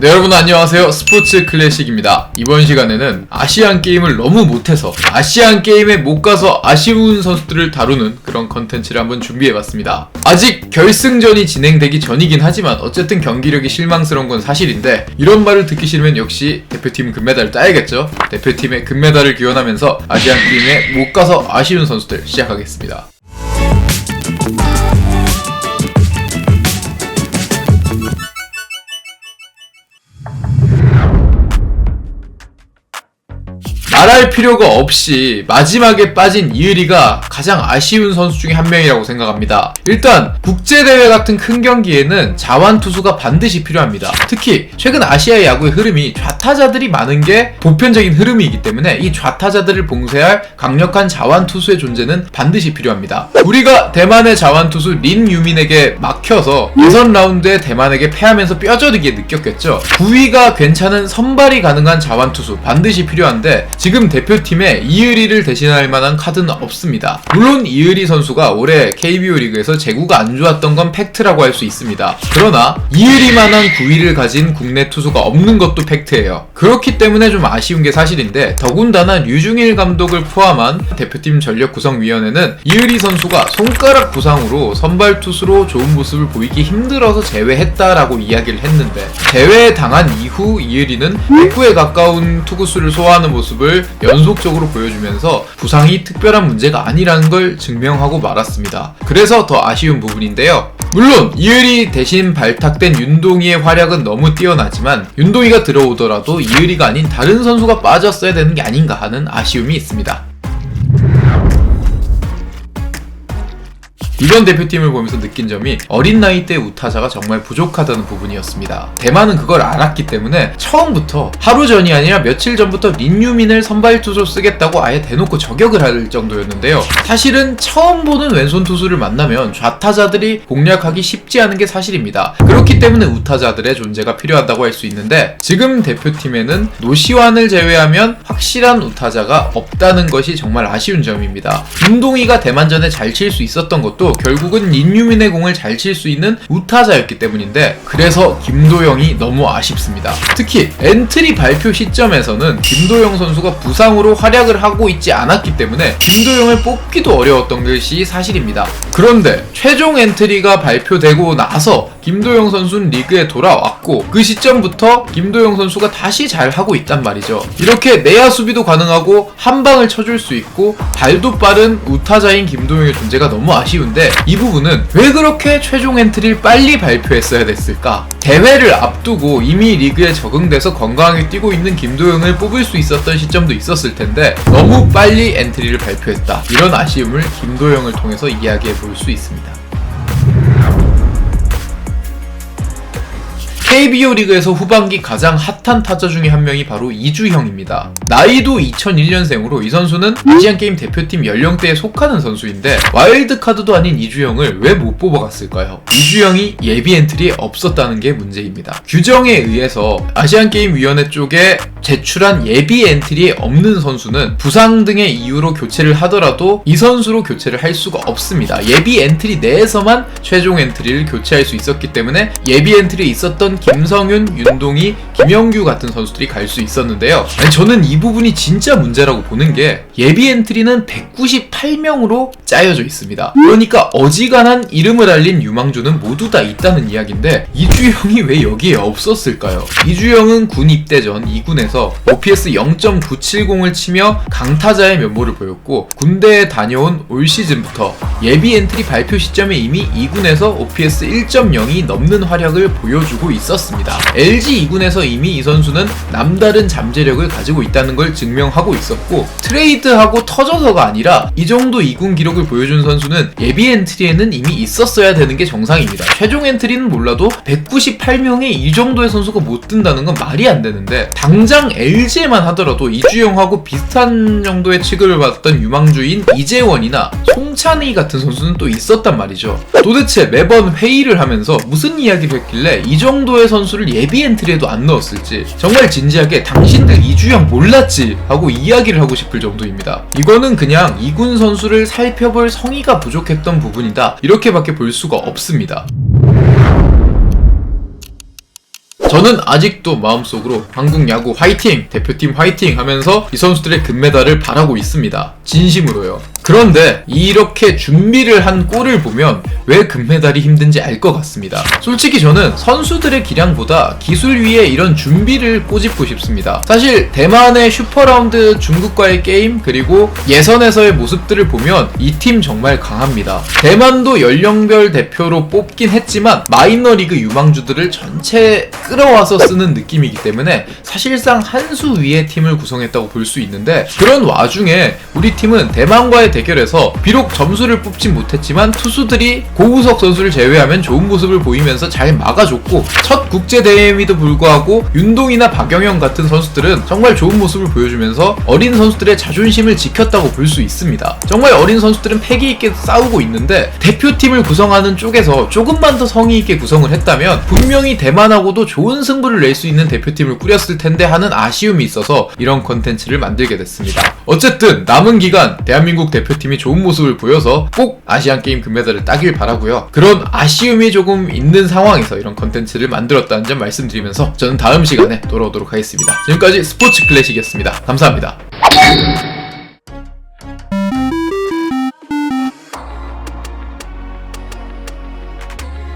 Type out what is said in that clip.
네, 여러분 안녕하세요. 스포츠 클래식입니다. 이번 시간에는 아시안 게임을 너무 못해서 아시안 게임에 못 가서 아쉬운 선수들을 다루는 그런 컨텐츠를 한번 준비해봤습니다. 아직 결승전이 진행되기 전이긴 하지만 어쨌든 경기력이 실망스러운 건 사실인데, 이런 말을 듣기 싫으면 역시 대표팀 금메달을 따야겠죠. 대표팀의 금메달을 기원하면서 아시안 게임에 못 가서 아쉬운 선수들 시작하겠습니다. 말할 필요가 없이 마지막에 빠진 이의리가 가장 아쉬운 선수 중에 한 명이라고 생각합니다. 일단 국제대회 같은 큰 경기에는 자완투수가 반드시 필요합니다. 특히 최근 아시아 야구의 흐름이 좌타자들이 많은 게 보편적인 흐름이기 때문에 이 좌타자들을 봉쇄할 강력한 자완투수의 존재는 반드시 필요합니다. 우리가 대만의 자완투수 린 유민에게 막혀서 예선 라운드에 대만에게 패하면서 뼈저리게 느꼈겠죠. 구위가 괜찮은 선발이 가능한 자완투수 반드시 필요한데, 지금 대표팀에 이의리를 대신할 만한 카드는 없습니다. 물론 이의리 선수가 올해 KBO 리그에서 제구가 안 좋았던 건 팩트라고 할 수 있습니다. 그러나 이의리만한 구위를 가진 국내 투수가 없는 것도 팩트예요. 그렇기 때문에 좀 아쉬운 게 사실인데, 더군다나 류중일 감독을 포함한 대표팀 전력구성위원회는 이의리 선수가 손가락 부상으로 선발 투수로 좋은 모습을 보이기 힘들어서 제외했다라고 이야기를 했는데, 제외 당한 이후 이의리는 100구에 가까운 투구수를 소화하는 모습을 연속적으로 보여주면서 부상이 특별한 문제가 아니라는 걸 증명하고 말았습니다. 그래서 더 아쉬운 부분인데요. 물론 이의리 대신 발탁된 윤동희의 활약은 너무 뛰어나지만, 윤동희가 들어오더라도 이의리가 아닌 다른 선수가 빠졌어야 되는 게 아닌가 하는 아쉬움이 있습니다. 이번 대표팀을 보면서 느낀 점이 어린 나이대 우타자가 정말 부족하다는 부분이었습니다. 대만은 그걸 알았기 때문에 처음부터, 하루 전이 아니라 며칠 전부터 린유민을 선발 투수로 쓰겠다고 아예 대놓고 저격을 할 정도였는데요. 사실은 처음 보는 왼손 투수를 만나면 좌타자들이 공략하기 쉽지 않은 게 사실입니다. 그렇기 때문에 우타자들의 존재가 필요하다고 할 수 있는데, 지금 대표팀에는 노시환을 제외하면 확실한 우타자가 없다는 것이 정말 아쉬운 점입니다. 윤동희가 대만전에 잘 칠 수 있었던 것도 결국은 린유민의 공을 잘 칠 수 있는 우타자였기 때문인데, 그래서 김도영이 너무 아쉽습니다. 특히 엔트리 발표 시점에서는 김도영 선수가 부상으로 활약을 하고 있지 않았기 때문에 김도영을 뽑기도 어려웠던 것이 사실입니다. 그런데 최종 엔트리가 발표되고 나서 김도영 선수는 리그에 돌아왔고, 그 시점부터 김도영 선수가 다시 잘하고 있단 말이죠. 이렇게 내야 수비도 가능하고 한 방을 쳐줄 수 있고 발도 빠른 우타자인 김도영의 존재가 너무 아쉬운데, 이 부분은 왜 그렇게 최종 엔트리를 빨리 발표했어야 됐을까? 대회를 앞두고 이미 리그에 적응돼서 건강하게 뛰고 있는 김도영을 뽑을 수 있었던 시점도 있었을 텐데 너무 빨리 엔트리를 발표했다. 이런 아쉬움을 김도영을 통해서 이야기해 볼 수 있습니다. KBO 리그에서 후반기 가장 핫한 타자 중에 한 명이 바로 이주형입니다. 나이도 2001년생으로 이 선수는 아시안게임 대표팀 연령대에 속하는 선수인데, 와일드카드도 아닌 이주형을 왜 못 뽑아갔을까요? 이주형이 예비 엔트리에 없었다는 게 문제입니다. 규정에 의해서 아시안게임위원회 쪽에 제출한 예비 엔트리에 없는 선수는 부상 등의 이유로 교체를 하더라도 이 선수로 교체를 할 수가 없습니다. 예비 엔트리 내에서만 최종 엔트리를 교체할 수 있었기 때문에 예비 엔트리에 있었던 김성윤, 윤동희, 김영규 같은 선수들이 갈 수 있었는데요. 저는 이 부분이 진짜 문제라고 보는 게, 예비 엔트리는 198명으로 짜여져 있습니다. 그러니까 어지간한 이름을 알린 유망주는 모두 다 있다는 이야기인데, 이주영이 왜 여기에 없었을까요? 이주영은 군 입대 전 2군에서 OPS 0.970을 치며 강타자의 면모를 보였고, 군대에 다녀온 올 시즌부터 예비 엔트리 발표 시점에 이미 2군에서 OPS 1.0이 넘는 활약을 보여주고 있었습니다. LG 2군에서 이미 이 선수는 남다른 잠재력을 가지고 있다는 걸 증명하고 있었고, 트레이드하고 터져서가 아니라 이 정도 2군 기록을 보여준 선수는 예비 엔트리에는 이미 있었어야 되는 게 정상입니다. 최종 엔트리는 몰라도 198명의 이 정도의 선수가 못 든다는 건 말이 안 되는데, 당장 LG에만 하더라도 이주영하고 비슷한 정도의 취급을 받았던 유망주인 이재원이나 송찬희 같은 선수는 또 있었단 말이죠. 도대체 매번 회의를 하면서 무슨 이야기를 했길래 이 정도의 선수를 예비 엔트리에도 안 넣었을지, 정말 진지하게 당신들 이주영 몰랐지? 하고 이야기를 하고 싶을 정도입니다. 이거는 그냥 2군 선수를 살펴볼 성의가 부족했던 부분이다, 이렇게밖에 볼 수가 없습니다. 저는 아직도 마음속으로 한국 야구 화이팅! 대표팀 화이팅! 하면서 이 선수들의 금메달을 바라고 있습니다. 진심으로요. 그런데 이렇게 준비를 한 꼴을 보면 왜 금메달이 힘든지 알 것 같습니다. 솔직히 저는 선수들의 기량보다 기술 위에 이런 준비를 꼬집고 싶습니다. 사실 대만의 슈퍼라운드 중국과의 게임 그리고 예선에서의 모습들을 보면 이 팀 정말 강합니다. 대만도 연령별 대표로 뽑긴 했지만 마이너리그 유망주들을 전체 끌어와서 쓰는 느낌이기 때문에 사실상 한 수 위의 팀을 구성했다고 볼 수 있는데 그런 와중에 우리 팀은 대만과의 대결에서 비록 점수를 뽑진 못했지만 투수들이 고우석 선수를 제외하면 좋은 모습을 보이면서 잘 막아줬고 첫 국제대회임에도 불구하고 윤동이나 박영영 같은 선수들은 정말 좋은 모습을 보여주면서 어린 선수들의 자존심을 지켰다고 볼 수 있습니다. 정말 어린 선수들은 패기 있게 싸우고 있는데 대표팀을 구성하는 쪽에서 조금만 더 성의 있게 구성을 했다면 분명히 대만하고도 좋은 승부를 낼 수 있는 대표팀을 꾸렸을 텐데 하는 아쉬움이 있어서 이런 컨텐츠를 만들게 됐습니다. 어쨌든 남은 기간 대한민국 대표팀이 좋은 모습을 보여서 꼭 아시안게임 금메달을 따길 바라고요. 그런 아쉬움이 조금 있는 상황에서 이런 컨텐츠를 만들었다는 점 말씀드리면서 저는 다음 시간에 돌아오도록 하겠습니다. 지금까지 스포츠 클래식이었습니다. 감사합니다.